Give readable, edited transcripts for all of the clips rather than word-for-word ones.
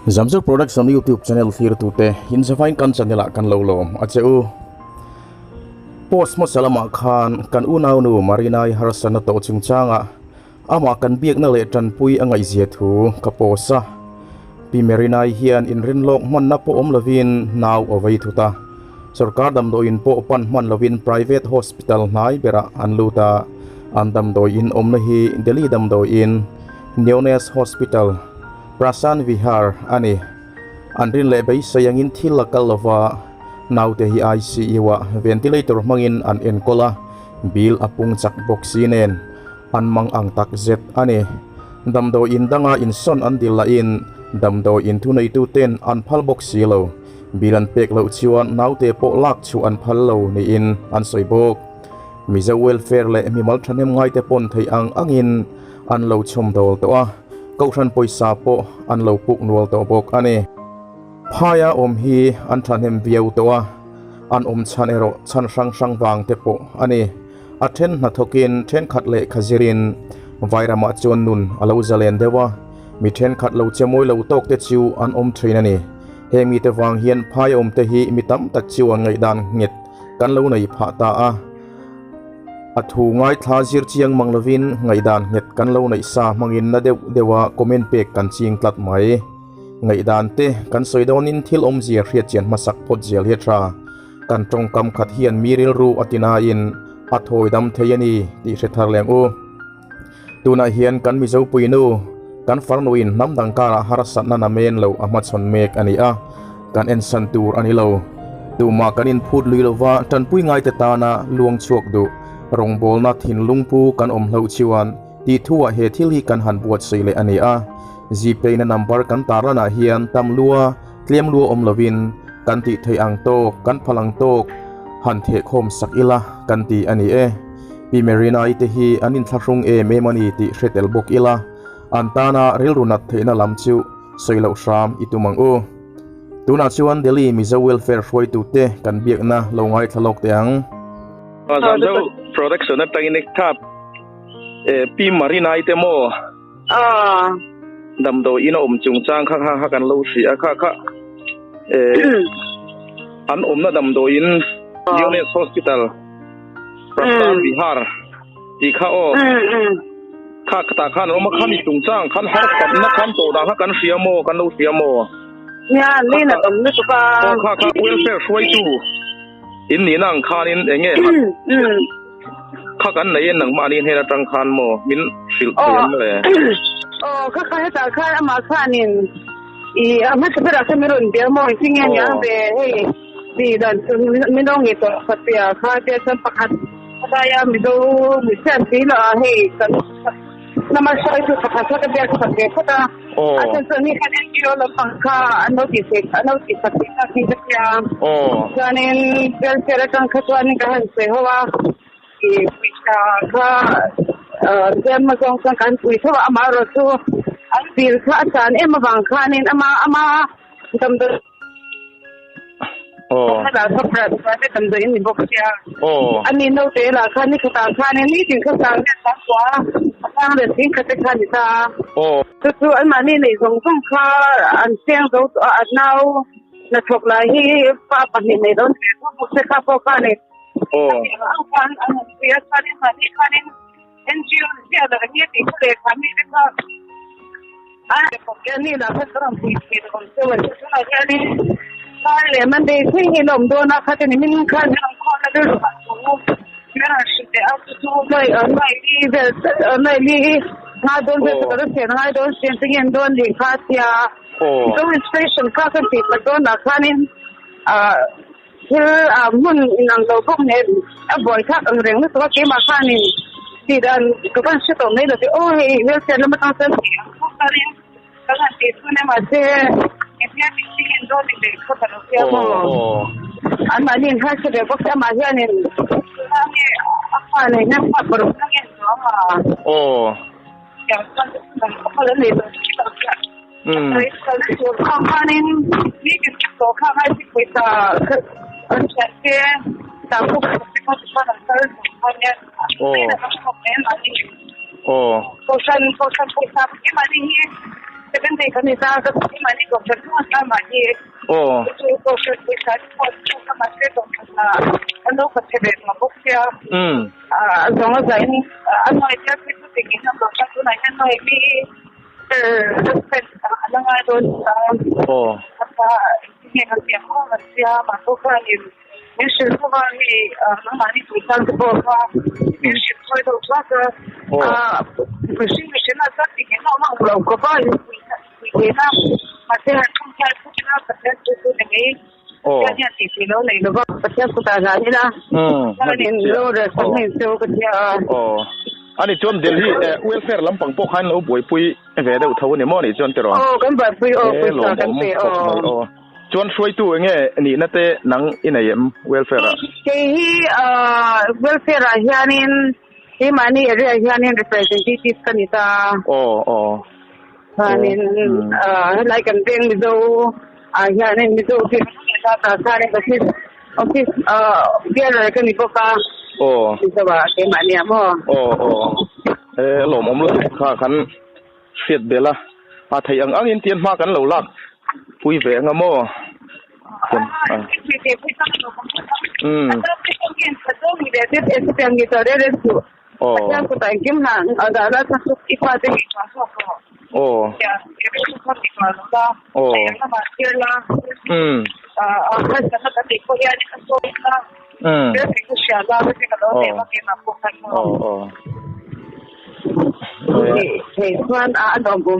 Zamzuk products on YouTube channel thir tute in zafain kan channel kan lolo acheu post mo salama khan kan unau nu Marina-i harsana to chungchanga ama kan biak na le tan pui angai zia thu kaposa Pi Marina-i hian in rinlok man na po lovin naw ovei thuta sarkar dam do in po pan man lovin private hospital nai bera anluta andam do in na hi Delhi dam do in neonates hospital Prasan Vihar ani anrin lebay sayangin thilakal lova now theih ICU wa ventilator mangin an enkola bil apung chak boxinen an mang ang takzet ani damdo indanga inson andila in damdo intunay tuten an phal boxilo bilan pek lo chiwan now te po lak chu an phal lo ni in an soibok Mizo Welfare le mimal thanem ngai te pon thei ang angin an lo chom dol to a câu than poisa po an lo puk nual to bok ani phaya hi an than hem viau to an chan ero chan sang wang te po ani a then na thokin then khat le khazirin vairama chon nun alo zalen dewa mi then khat lo chemoi lo tok te chu an train ani he mi te wang hian phaya te hi mi tam tak chu an ngai dan nget kan lo nei pha ta a thu ngai thla zir chiang manglovin ngai dan nget kan lo nei sa mangin na dewa comment pek kan ching tlat mai ngai dan te kan soidonin thil zia hriat chian masak pot zel hi tra kan tong kam khat hian miril ru atina in athoi dam theiani ti hre thar leng u tuna hian kan mizo puinu kan farnuin namdang kara harasat na men lo ama chon mek ani a kan en san tur ani lo tuma kanin phut luilova tan pui ngai te ta na luang chuak du rong bol na thin lungpu kan lo chiwan ti thuwa he thil hi kan han buat seile ani a gpay na number kan tarana hian tamlua tlem lu lovin kan ti thei ang to kan phalang to han the khom sakila kan ti ani e Pi Marina-i te hi anin thlarung me mani ti hretel bok ila antana rilrunat theina lam chu soilo sham itumang u tuna chuan Delhi Mizo Welfare hruaitu te kan biak na lo ngai thalok te ang Zamzuk production na tangin iktap Pi Marina-i te mo damdo ina chungchang kha kan lo si kha an na damdo in neonates hospital Prasan Vihar ti kha o kha ta khan ma khan chungchang khan har kam na khan to da kan siamo kan lo siamo ya ni na ni ka kha welfare hruaitu in ni nang khan in enge kha kan nei nang ma ni hera tang khan mo min sil tiam le kha ta kha ama khanin I ama sabera sa meron dia mo singen ya be hey di dan minong ito kapya kha dia sa pakat kaya mido misan sila hey kan naman sa ito sa kasa ka dia sa kata asan sa ni kan NGO la pangka ano ti sa kaya ganin welfare kan katwan kan se hawa isa ka dem magong kan ito amaro to ang bil ka san mabang kanin ama damdo da sa prat sa damdo in box ya ani no te la khani khata khani ni tin ka sang ta kwa sang de tin ka te khani ta tu an mani nei song song kha an siang do now na thok la hi pa pa ni nei don ko se ka po khani an ya khani khani NGO sia da ni ti le khani ka porque ni la petron puisi con todo eso ya ni vale mande sin el hombro na khate ni min khan ko na de mera shite au tu mai mai li na don de to de na don sin en don li khatia demonstration ka kan ti don na khanin mun nang lo ko ne boy kha ang reng na to ke ma khanin ti dan ko kan se to nei lo te he wel se lo ma ta se Kalau di sana masih, dia bikin dulu di kota Lusiamo. Anak ni kan sudah bukan masih ni, ni apa ni nampak berulang yang sama. Yang kalau ni tu kita. Kalau company ni kita company kita kerja tahu kita mana sahaja semuanya. Kita company lagi. Kosan kita ni. จะเป็นเด็กคนนี้ตาก็ที่มาที่กบฉันก็ทำมาที่คือกบฉันวิชาที่คนทำมาเสร็จตรงนั้นอันนู้นก็จะเป็นมาพบเจ้าสองใจนี่อันน้อยจะคิดว่าสิ่งที่ทำตรงนั้นตัวไหนอันน้อยมีเป็นอะไรงานโดนถ้าที่เนี่ยเขาเสียข้อมันเสียมาพวกเราอยู่ไม่ใช่พวกเราที่น้องมาที่ถูกตั้งตัวว่าไม่ใช่คอยดูว่าก็ไม่ใช่น่าจะสิ่งที่เราไม่รู้ก็ว่าอยู่ที่นั่นมาเสียทุกอย่างทุกอย่างประเทศตัวนี้เนี่ยที่ที่เราเลยเราก็ประเทศกุตารานี่นะแล้วเนี่ยเราเรื่องของเนี่ยเราก็จะอันนี้จนเดลี่เวลเฟร์ลำปังพวกฮันเราป่วยปุยเวเดอร์เท่านี้มั่วนี่จนเจอกันแบบปุยปุยต่อกันไปจนช่วยตัวเงี้ยนี่นั่นเตะหนังอินไหนเวลเฟร์ที่เวลเฟร์อาเนียนที่มันนี่เรื่องอาเนียน representative กันนี่ตาอาเนียนlike กันเป็นมิโซอาเนียนมิโซที่ตาตาสารก็คือofficeเดี๋ยวอะไรกันนี่พวกเขาที่จะว่าที่มันเนี่ยมั้งหลอมรู้ข้าขันเสียดเบล่ะอาไทยอังอินเตียนมากันเหล่าลักปุยเวงมั้งyang kita ingin adalah satu ibadah kita yang masih lah apa jangan tadi kau yang itu lah itu siapa sih kalau dia makin aku kan tuan ada bom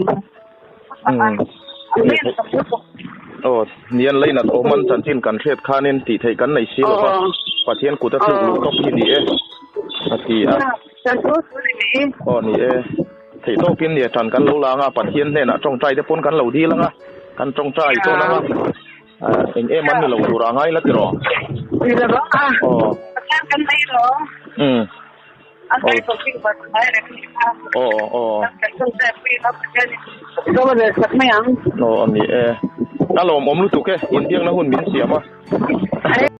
นี่เลยนะโอมันจันทินกันเทศข้าเน้นตีไทยกันในชีลก็ประเทศกูจะถูกลุกตกที่นี่ที่นี่ที่โตกินเนี่ยจันกันรู้ละงาประเทศเนี่ยนะจงใจจะพ้นกันเหล่าดีแล้วงะกันจงใจตัวนั้นมันมีเหล่าดูร่างไงแล้วที่รอนี่แหละบ้างประเทศกันไม่หรออันนี้ก็สิ่งแบบไหนเลยแต่จงใจไปรับประเทศก็ไม่ได้สักไม่ยังอันนี้อารมณ์รู้สึกแค่อินเดียนะหุ่นบินเสียมา